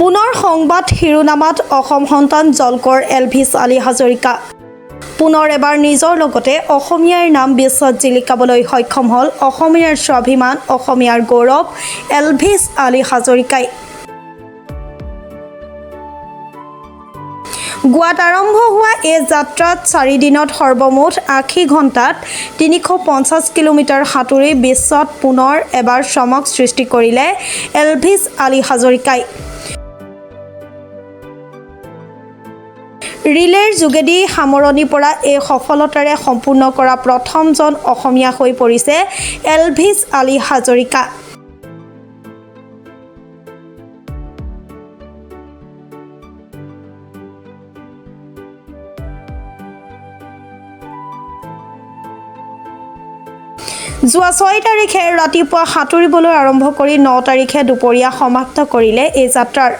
পুনৰ সংবাদ শিৰোনামাত অসম সন্তান জলকৰ এলভিছ আলী হাজৰিকা পুনৰ এবাৰ নিজৰ লগতে অসমীয়াৰ নাম বিশ্বত জিলিকাবলৈ সক্ষম হ'ল অসমীয়াৰ স্বাভিমান অসমীয়াৰ গৌৰৱ এলভিছ আলী হাজৰিকাই গোৱাত আৰম্ভ হোৱা এই যাত্ৰাত 4 দিনত সৰ্বমুঠ 80 ঘণ্টাত 350 কিলোমিটাৰ সাঁতুৰি বিশ্বত পুনৰ এবাৰ চমক সৃষ্টি কৰিলে এলভিছ আলী হাজৰিকাই ৰিলেৰ যোগেদি সামৰণি পৰা এই সফলতাৰে সম্পূৰ্ণ কৰা প্ৰথমজন অসমীয়া হৈ পৰিছে এলভিছ আলী হাজৰিকা যোৱা 6 তাৰিখে ৰাতিপুৱা সাঁতুৰিবলৈ আৰম্ভ কৰি 9 তাৰিখে দুপৰীয়া সমাপ্ত কৰিলে এই যাত্ৰাৰ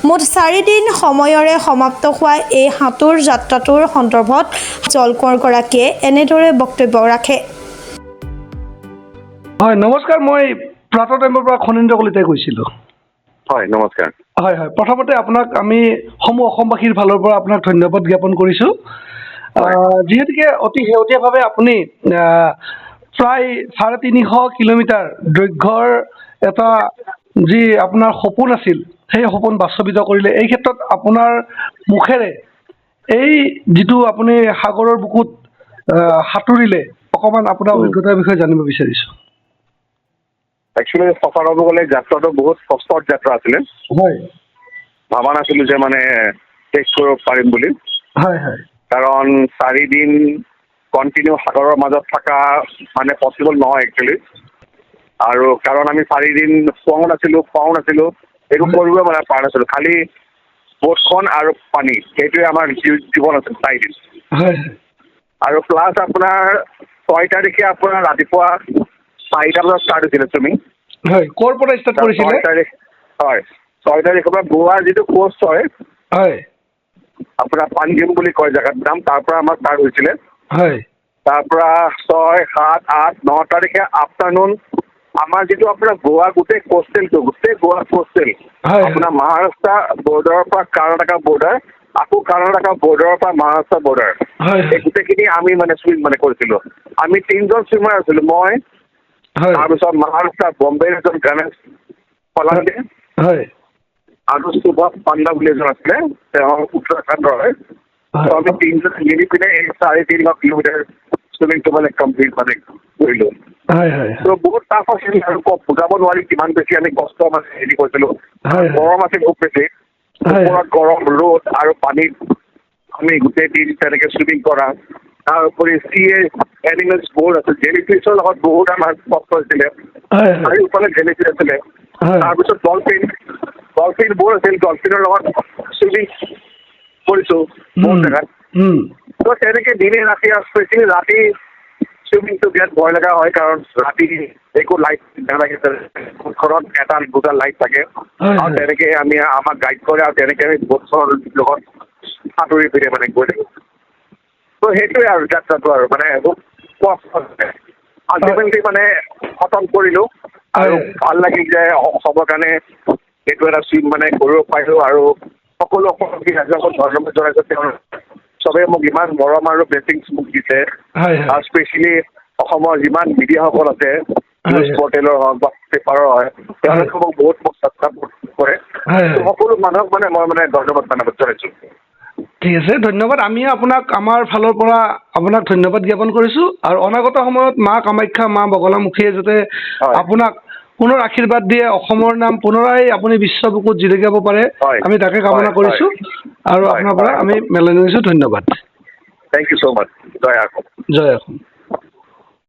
মুঠ 4 দিন সময়ৰে সমাপ্ত হোৱা এই সাঁতোৰ যাত্ৰাটোৰ সন্দৰ্ভত জলকৰ গৰাকীয়ে এনেদৰে বক্তব্য ৰাখে হয় নমস্কাৰ মই প্ৰাতঃ টাইমৰ পৰা খনীন্দ্ৰ কলিতাই কৈছিলোঁ হয় নমস্কাৰ হয় হয় প্ৰথমতে আপোনাক আমি সমূহ অসমবাসীৰ ফালৰ পৰা আপোনাক ধন্যবাদ জ্ঞাপন কৰিছোঁ যিহেতুকে অতি শেহতীয়াভাৱে আপুনি প্ৰায় 350 কিলোমিটাৰ দৈৰ্ঘ্যৰ এটা যি আপোনাৰ সপোন আছিল সেই সপোন বাস্তৱিত কৰিলে এই ক্ষেত্ৰত আপোনাৰ মুখেৰে এই যিটো আপুনি সাগৰৰ বুকুত সাঁতুৰিলে অকণমান আপোনাৰ অভিজ্ঞতাৰ বিষয়ে জানিব বিচাৰিছোঁ একচুৱেলি সঁচা ক'ব গ'লে যাত্ৰাটো বহুত কষ্টৰ যাত্ৰা আছিলে হয় ভাবা নাছিলোঁ যে মানে শেষ কৰিব পাৰিম বুলি হয় হয় কাৰণ 4 দিন কণ্টিনিউ সাগৰৰ মাজত থকা মানে পচিবল নহয় একচুৱেলি আৰু কাৰণ আমি 4 দিন খোৱাও নাছিলোঁ একো কৰিব মানে পৰা নাছিলোঁ খালি ব'টখন আৰু পানী সেইটোৱে আমাৰ জীৱন আছিল 4 দিন হয় আৰু প্লাছ আপোনাৰ 6 তাৰিখে আপোনাৰ ৰাতিপুৱা 4টা বজাত ষ্টাৰ্ট হৈছিলে চুইমিং হয় ক'ৰ পৰা ষ্টাৰ্ট কৰিছিলে 6 তাৰিখ হয় 6 তাৰিখৰ পৰা গোৱাৰ যিটো কোষ্ট হয় হয় আপোনাৰ পানজিম বুলি কয় জেগাত নাম তাৰ পৰা আমাৰ ষ্টাৰ্ট হৈছিলে হয় তাৰ পৰা 6, 7, 8, 9 তাৰিখে আফটাৰনুন আমাৰ যিটো আপোনাৰ গোৱা গোটেই গোৱা কোষ্টেল আপোনাৰ মহাৰাষ্ট্ৰ বৰ্ডাৰৰ পৰা কৰ্ণাটকা বৰ্ডাৰ আকৌ কৰ্ণাটকা বৰ্ডাৰৰ পৰা মহাৰাষ্ট্ৰ বৰ্ডাৰ এই গোটেইখিনি আমি মানে চুইম মানে কৰিছিলোঁ আমি 3জন চুইমাৰ আছিলোঁ মই তাৰপিছত মহাৰাষ্ট্ৰ বম্বেৰ এজন গণেশ ফলান্দে আৰু সুভাষ পাণ্ডা বুলি এজন আছিলে তেওঁ উত্তৰাখণ্ডৰ হয় আমি 3জন মিলি পিনে এই 350 কিলোমিটাৰ চুইমিংটো মানে কমপ্লিট মানে কৰিলোঁ ত' বহুত টাফ আছিল আৰু বুজাব নোৱাৰি কিমান বেছি আমি কষ্ট মানে হেৰি কৰিছিলোঁ গৰম আছিল খুব বেছি ওপৰত গৰম ৰ'দ আৰু পানীত আমি গোটেই দিন তেনেকৈ চুইমিং কৰা তাৰ উপৰি এনিমেলছ বহুত আছিল জেলিফিছৰ লগত বহুত আমাৰ কষ্ট হৈছিলে আৰু ইফালে জেলিফিছ আছিলে তাৰপিছত ডলফিন বহুত আছিল ডলফিনৰ লগত চুইমিং কৰিছোঁ বহুত জেগাত ত' তেনেকৈ দিনে ৰাতি স্পেচিয়েলি ৰাতি চুইমিংটো বিৰাট ভয় লগা হয় কাৰণ ৰাতি একো লাইট নালাগে ঘৰত এটা দুটা লাইট থাকে আৰু তেনেকৈ আমি আমাক গাইড কৰে আৰু তেনেকৈ আমি ব'টৰ লগত সাঁতুৰি পিনে মানে গৈ থাকোঁ ত' সেইটোৱে আৰু যাত্ৰাটো আৰু মানে খুব কষ্ট আল্টিমেটলি মানে খতম কৰিলোঁ আৰু ভাল লাগিল যে অসমৰ কাৰণে এইটো এটা চুইম মানে কৰিব পাৰিলোঁ আৰু সকলো অসমবাসী ৰাইজক ধন্যবাদ জনাইছোঁ তেওঁ চবেই মোক ইমান মৰম আৰু ব্লেছিংছ মোক দিছে আৰু স্পেচিয়েলি অসমৰ যিমান মিডিয়াসকল আছে নিউজ পৰ্টেলৰ হওক বা পেপাৰৰ হয় তেওঁলোকে মোক ছাপোৰ্ট কৰে সকলো মানুহক মানে মই মানে ধন্যবাদ জনাইছোঁ ঠিক আছে ধন্যবাদ আমি আপোনাক আমাৰ ফালৰ পৰা আপোনাক ধন্যবাদ জ্ঞাপন কৰিছোঁ আৰু অনাগত সময়ত মা কামাখ্যা মা বগলামুখীয়ে যাতে আপোনাক পুনৰ আশীৰ্বাদ দিয়ে অসমৰ নাম পুনৰাই আপুনি বিশ্ব বুকুত জিলিকাব পাৰে আমি তাকে কামনা কৰিছোঁ আৰু আপোনাৰ পৰা আমি মেলনি হৈছোঁ ধন্যবাদ থেংক ইউ ছ' মাছ জয় অসম জয় অসম